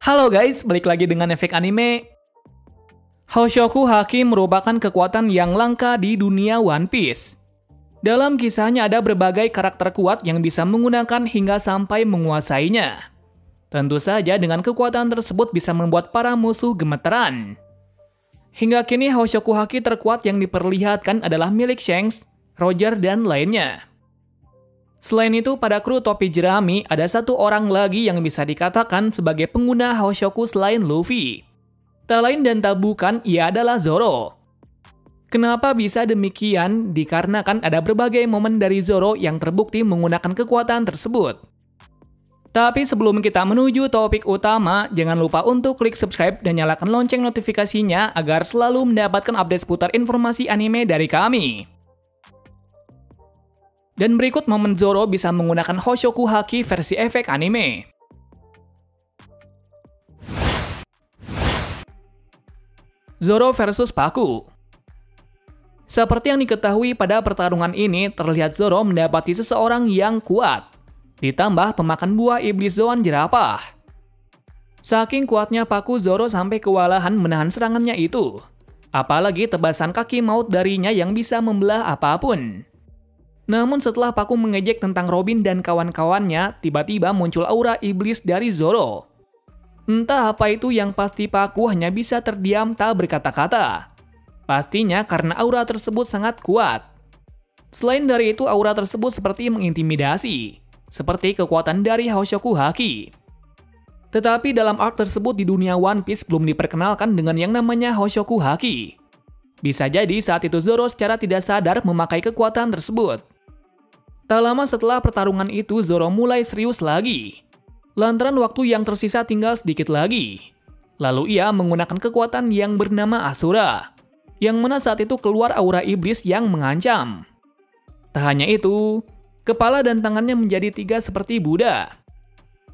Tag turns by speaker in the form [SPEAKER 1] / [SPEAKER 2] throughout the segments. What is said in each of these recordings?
[SPEAKER 1] Halo guys, balik lagi dengan efek anime. Hoshoku Haki merupakan kekuatan yang langka di dunia One Piece. Dalam kisahnya ada berbagai karakter kuat yang bisa menggunakan hingga sampai menguasainya. Tentu saja dengan kekuatan tersebut bisa membuat para musuh gemeteran. Hingga kini Hoshoku Haki terkuat yang diperlihatkan adalah milik Shanks, Roger, dan lainnya. Selain itu, pada kru topi jerami ada satu orang lagi yang bisa dikatakan sebagai pengguna Hoshoku selain Luffy. Tak lain dan tak bukan, ia adalah Zoro. Kenapa bisa demikian? Dikarenakan ada berbagai momen dari Zoro yang terbukti menggunakan kekuatan tersebut. Tapi sebelum kita menuju topik utama, jangan lupa untuk klik subscribe dan nyalakan lonceng notifikasinya agar selalu mendapatkan update seputar informasi anime dari kami. Dan berikut momen Zoro bisa menggunakan Hoshoku Haki versi efek anime. Zoro versus Paku. Seperti yang diketahui pada pertarungan ini, terlihat Zoro mendapati seseorang yang kuat, ditambah pemakan buah iblis Zoan jerapah. Saking kuatnya Paku, Zoro sampai kewalahan menahan serangannya itu. Apalagi tebasan kaki maut darinya yang bisa membelah apapun. Namun setelah Paku mengejek tentang Robin dan kawan-kawannya, tiba-tiba muncul aura iblis dari Zoro. Entah apa itu, yang pasti Paku hanya bisa terdiam tak berkata-kata. Pastinya karena aura tersebut sangat kuat. Selain dari itu, aura tersebut seperti mengintimidasi, seperti kekuatan dari Hoshoku Haki. Tetapi dalam arc tersebut di dunia One Piece belum diperkenalkan dengan yang namanya Hoshoku Haki. Bisa jadi saat itu Zoro secara tidak sadar memakai kekuatan tersebut. Tak lama setelah pertarungan itu, Zoro mulai serius lagi. Lantaran waktu yang tersisa tinggal sedikit lagi. Lalu ia menggunakan kekuatan yang bernama Asura, yang mana saat itu keluar aura iblis yang mengancam. Tak hanya itu, kepala dan tangannya menjadi 3 seperti Buddha.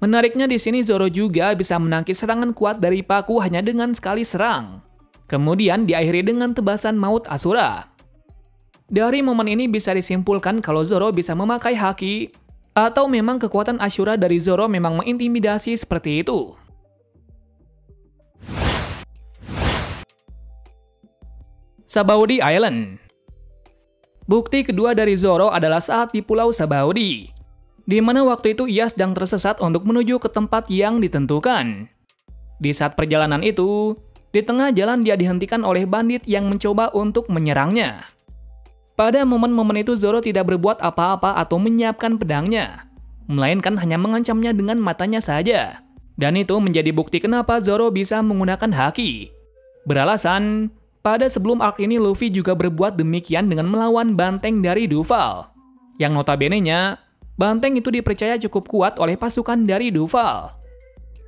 [SPEAKER 1] Menariknya di sini Zoro juga bisa menangkis serangan kuat dari Paku hanya dengan sekali serang. Kemudian diakhiri dengan tebasan maut Asura. Dari momen ini bisa disimpulkan kalau Zoro bisa memakai haki, atau memang kekuatan Asura dari Zoro memang mengintimidasi seperti itu. Sabaody Island. Bukti kedua dari Zoro adalah saat di Pulau Sabaody, di mana waktu itu ia sedang tersesat untuk menuju ke tempat yang ditentukan. Di saat perjalanan itu, di tengah jalan dia dihentikan oleh bandit yang mencoba untuk menyerangnya. Pada momen-momen itu Zoro tidak berbuat apa-apa atau menyiapkan pedangnya, melainkan hanya mengancamnya dengan matanya saja. Dan itu menjadi bukti kenapa Zoro bisa menggunakan haki. Beralasan, pada sebelum arc ini Luffy juga berbuat demikian dengan melawan banteng dari Duval. Yang notabene-nya, banteng itu dipercaya cukup kuat oleh pasukan dari Duval.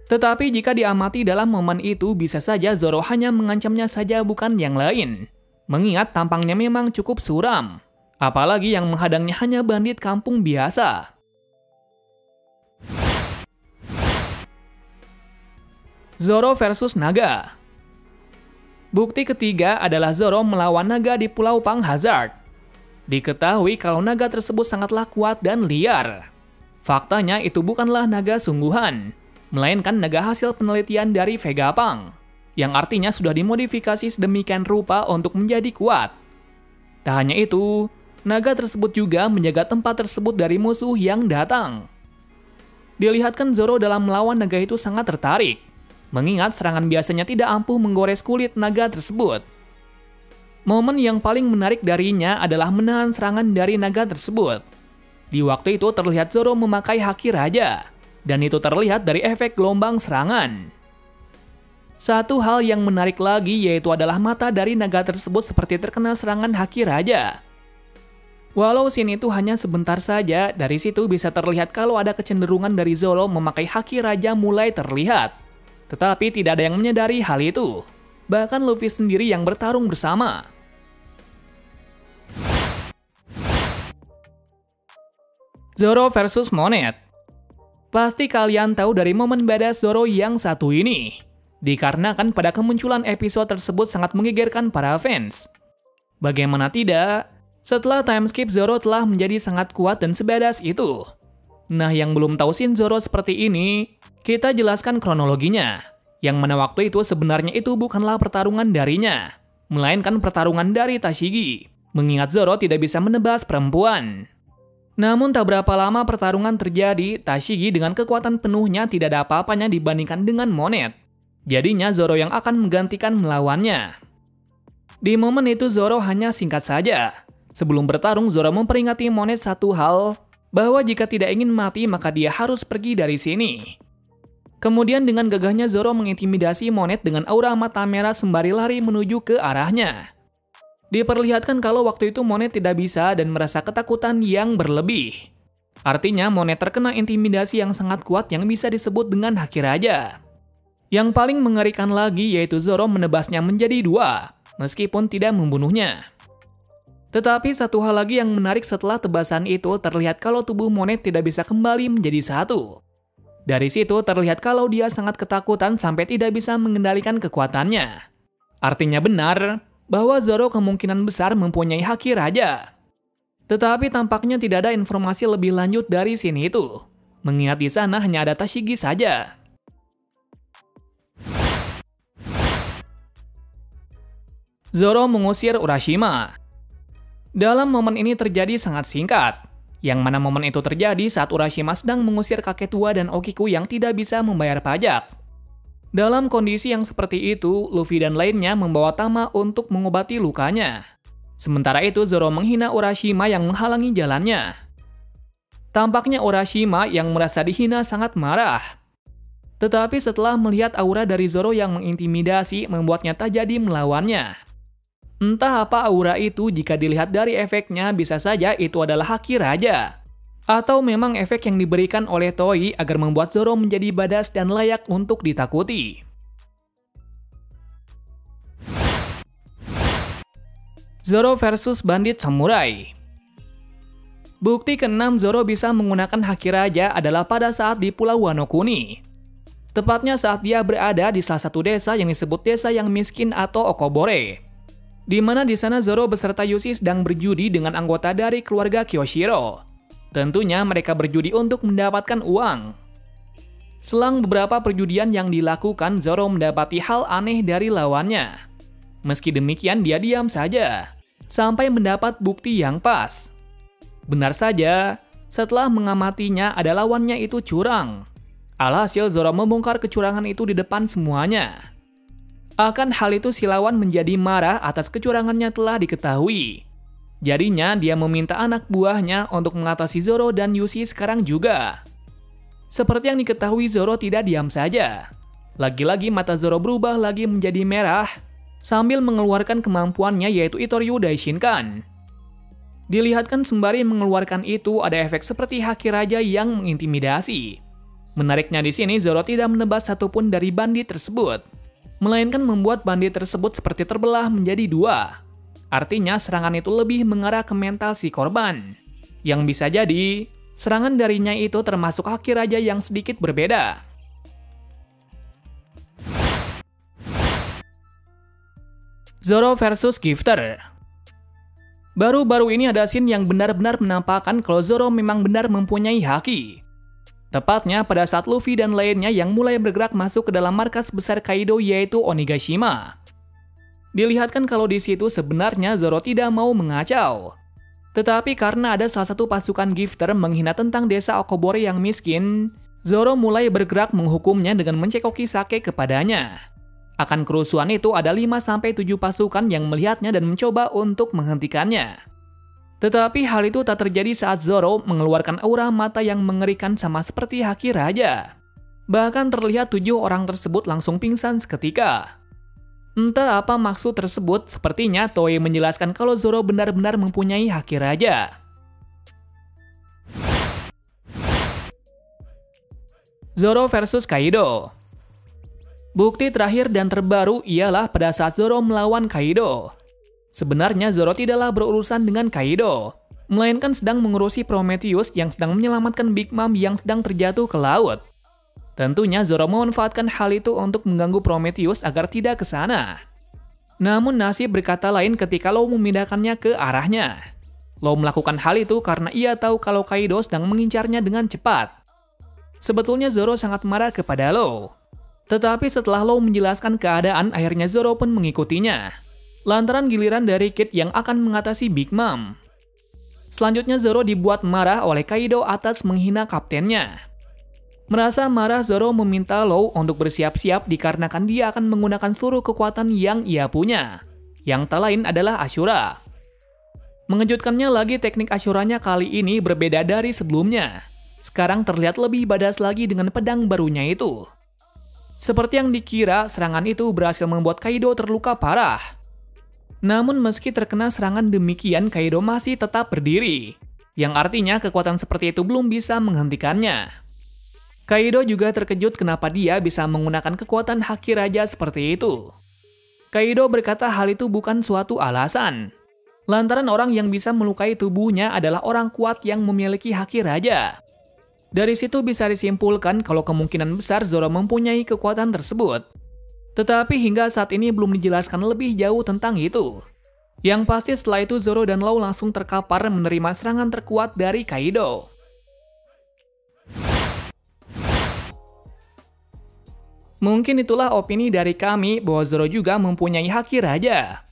[SPEAKER 1] Tetapi jika diamati dalam momen itu, bisa saja Zoro hanya mengancamnya saja bukan yang lain. Mengingat tampangnya memang cukup suram. Apalagi yang menghadangnya hanya bandit kampung biasa. Zoro versus Naga. Bukti ketiga adalah Zoro melawan naga di Pulau Pang Hazard. Diketahui kalau naga tersebut sangatlah kuat dan liar. Faktanya itu bukanlah naga sungguhan, melainkan naga hasil penelitian dari Vegapunk, yang artinya sudah dimodifikasi sedemikian rupa untuk menjadi kuat. Tak hanya itu, naga tersebut juga menjaga tempat tersebut dari musuh yang datang. Dilihatkan Zoro dalam melawan naga itu sangat tertarik, mengingat serangan biasanya tidak ampuh menggores kulit naga tersebut. Momen yang paling menarik darinya adalah menahan serangan dari naga tersebut. Di waktu itu terlihat Zoro memakai haki raja, dan itu terlihat dari efek gelombang serangan. Satu hal yang menarik lagi yaitu adalah mata dari naga tersebut seperti terkena serangan haki raja. Walau scene itu hanya sebentar saja, dari situ bisa terlihat kalau ada kecenderungan dari Zoro memakai haki raja mulai terlihat. Tetapi tidak ada yang menyadari hal itu. Bahkan Luffy sendiri yang bertarung bersama. Zoro versus Monet. Pasti kalian tahu dari momen badass Zoro yang satu ini. Dikarenakan pada kemunculan episode tersebut sangat menggegerkan para fans. Bagaimana tidak, setelah time skip Zoro telah menjadi sangat kuat dan sebadas itu. Nah, yang belum tahu scene Zoro seperti ini, kita jelaskan kronologinya. Yang mana waktu itu sebenarnya itu bukanlah pertarungan darinya, melainkan pertarungan dari Tashigi, mengingat Zoro tidak bisa menebas perempuan. Namun tak berapa lama pertarungan terjadi, Tashigi dengan kekuatan penuhnya tidak ada apa-apanya dibandingkan dengan Monet. Jadinya Zoro yang akan menggantikan melawannya. Di momen itu Zoro hanya singkat saja. Sebelum bertarung, Zoro memperingati Monet satu hal, bahwa jika tidak ingin mati maka dia harus pergi dari sini. Kemudian dengan gagahnya Zoro mengintimidasi Monet dengan aura mata merah sembari lari menuju ke arahnya. Diperlihatkan kalau waktu itu Monet tidak bisa dan merasa ketakutan yang berlebih. Artinya Monet terkena intimidasi yang sangat kuat yang bisa disebut dengan haki raja. Yang paling mengerikan lagi yaitu Zoro menebasnya menjadi dua, meskipun tidak membunuhnya. Tetapi satu hal lagi yang menarik setelah tebasan itu terlihat kalau tubuh Monet tidak bisa kembali menjadi satu. Dari situ terlihat kalau dia sangat ketakutan sampai tidak bisa mengendalikan kekuatannya. Artinya benar bahwa Zoro kemungkinan besar mempunyai haki raja. Tetapi tampaknya tidak ada informasi lebih lanjut dari sini itu, mengingat di sana hanya ada Tashigi saja. Zoro mengusir Urashima. Dalam momen ini terjadi sangat singkat, yang mana momen itu terjadi saat Urashima sedang mengusir kakek tua dan Okiku yang tidak bisa membayar pajak. Dalam kondisi yang seperti itu, Luffy dan lainnya membawa Tama untuk mengobati lukanya. Sementara itu Zoro menghina Urashima yang menghalangi jalannya. Tampaknya Urashima yang merasa dihina sangat marah. Tetapi setelah melihat aura dari Zoro yang mengintimidasi membuatnya tak jadi melawannya. Entah apa aura itu, jika dilihat dari efeknya bisa saja itu adalah haki raja. Atau memang efek yang diberikan oleh Toei agar membuat Zoro menjadi badas dan layak untuk ditakuti. Zoro versus Bandit Samurai. Bukti ke-6 Zoro bisa menggunakan haki raja adalah pada saat di Pulau Wano Kuni. Tepatnya saat dia berada di salah satu desa yang disebut desa yang miskin atau Okobore. Di mana di sana Zoro beserta Yushi sedang berjudi dengan anggota dari keluarga Kyoshiro. Tentunya mereka berjudi untuk mendapatkan uang. Selang beberapa perjudian yang dilakukan, Zoro mendapati hal aneh dari lawannya. Meski demikian dia diam saja, sampai mendapat bukti yang pas. Benar saja, setelah mengamatinya ada lawannya itu curang. Alhasil Zoro membongkar kecurangan itu di depan semuanya. Akan hal itu si lawan menjadi marah atas kecurangannya telah diketahui. Jadinya dia meminta anak buahnya untuk mengatasi Zoro dan Yushi sekarang juga. Seperti yang diketahui Zoro tidak diam saja. Lagi-lagi mata Zoro berubah lagi menjadi merah sambil mengeluarkan kemampuannya yaitu Itoryu Daishinkan. Dilihatkan sembari mengeluarkan itu ada efek seperti haki raja yang mengintimidasi. Menariknya di sini Zoro tidak menebas satupun dari bandit tersebut, melainkan membuat bandit tersebut seperti terbelah menjadi dua. Artinya serangan itu lebih mengarah ke mental si korban. Yang bisa jadi, serangan darinya itu termasuk haki raja yang sedikit berbeda. Zoro versus Gifter. Baru-baru ini ada scene yang benar-benar menampakkan kalau Zoro memang benar mempunyai haki. Tepatnya pada saat Luffy dan lainnya yang mulai bergerak masuk ke dalam markas besar Kaido yaitu Onigashima. Dilihatkan kalau di situ sebenarnya Zoro tidak mau mengacau. Tetapi karena ada salah satu pasukan Gifter menghina tentang desa Okobore yang miskin, Zoro mulai bergerak menghukumnya dengan mencekoki sake kepadanya. Akan kerusuhan itu ada 5-7 pasukan yang melihatnya dan mencoba untuk menghentikannya. Tetapi hal itu tak terjadi saat Zoro mengeluarkan aura mata yang mengerikan sama seperti haki raja. Bahkan terlihat 7 orang tersebut langsung pingsan seketika. Entah apa maksud tersebut, sepertinya Toei menjelaskan kalau Zoro benar-benar mempunyai haki raja. Zoro versus Kaido. Bukti terakhir dan terbaru ialah pada saat Zoro melawan Kaido. Sebenarnya Zoro tidaklah berurusan dengan Kaido, melainkan sedang mengurusi Prometheus yang sedang menyelamatkan Big Mom yang sedang terjatuh ke laut. Tentunya Zoro memanfaatkan hal itu untuk mengganggu Prometheus agar tidak ke sana. Namun nasib berkata lain ketika Law memindahkannya ke arahnya. Law melakukan hal itu karena ia tahu kalau Kaido sedang mengincarnya dengan cepat. Sebetulnya Zoro sangat marah kepada Law. Tetapi setelah Law menjelaskan keadaan, akhirnya Zoro pun mengikutinya. Lantaran giliran dari Kid yang akan mengatasi Big Mom. Selanjutnya Zoro dibuat marah oleh Kaido atas menghina kaptennya. Merasa marah, Zoro meminta Law untuk bersiap-siap dikarenakan dia akan menggunakan seluruh kekuatan yang ia punya. Yang tak lain adalah Ashura. Mengejutkannya lagi, teknik Ashuranya kali ini berbeda dari sebelumnya. Sekarang terlihat lebih badass lagi dengan pedang barunya itu. Seperti yang dikira, serangan itu berhasil membuat Kaido terluka parah. Namun meski terkena serangan demikian, Kaido masih tetap berdiri. Yang artinya kekuatan seperti itu belum bisa menghentikannya. Kaido juga terkejut kenapa dia bisa menggunakan kekuatan Haki Raja seperti itu. Kaido berkata hal itu bukan suatu alasan. Lantaran orang yang bisa melukai tubuhnya adalah orang kuat yang memiliki Haki Raja. Dari situ bisa disimpulkan kalau kemungkinan besar Zoro mempunyai kekuatan tersebut. Tetapi hingga saat ini belum dijelaskan lebih jauh tentang itu. Yang pasti setelah itu Zoro dan Law langsung terkapar menerima serangan terkuat dari Kaido. Mungkin itulah opini dari kami bahwa Zoro juga mempunyai Haki Raja.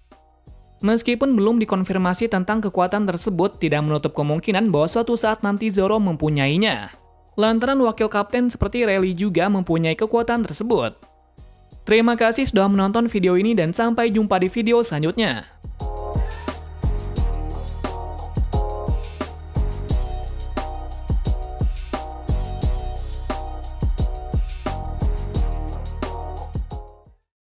[SPEAKER 1] Meskipun belum dikonfirmasi tentang kekuatan tersebut, tidak menutup kemungkinan bahwa suatu saat nanti Zoro mempunyainya. Lantaran wakil kapten seperti Rayleigh juga mempunyai kekuatan tersebut. Terima kasih sudah menonton video ini dan sampai jumpa di video selanjutnya.